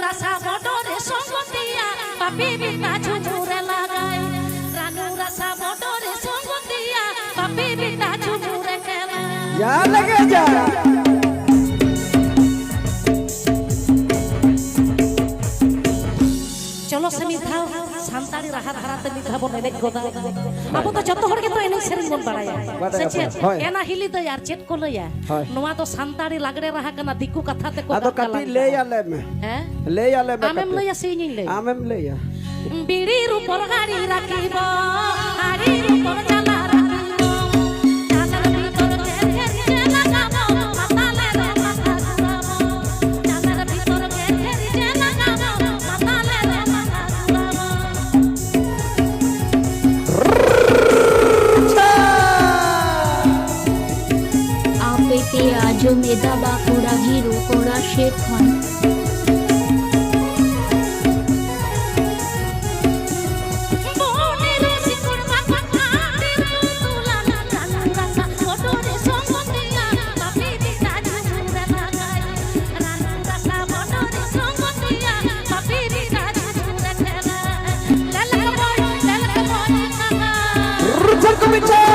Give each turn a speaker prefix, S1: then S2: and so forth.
S1: রাসা বটরে সঙ্গতিয়া পাপি বিটা ঝুমুরে লাগাই রানু রাসা বটরে সঙ্গতিয়া পাপি বিটা ঝুমুরে খেলা
S2: যা লাগে যা
S1: চলো সে মিঠাও সান্তাড়ি রাহা ধারাতে মিঠাবো নেনে গোদা আবো তো যত হড় কে তো এনে সেরিং বন বাড়ায়া সচে এনা হিলি তো यार चेट को लया नोवा तो सान्ताड़ी लागड़े रहा कना दिकु कथा ते को
S2: आदो कति ले आले में
S1: हैं
S2: ले आले में
S1: आमेम लया सिनी ले
S2: आमेम ले या
S1: बीड़ी रूपर गाड़ी राखिबो हाड़ी रूपर चला राखिबो चादर भीतर घेर घेर लगाबो माताले रे माता गुराबो चादर भीतर घेर घेर लगाबो माताले रे माता गुराबो
S3: आपेते आजो मेधा बाकुड़ा घिरु कोड़ा शेखन
S1: Come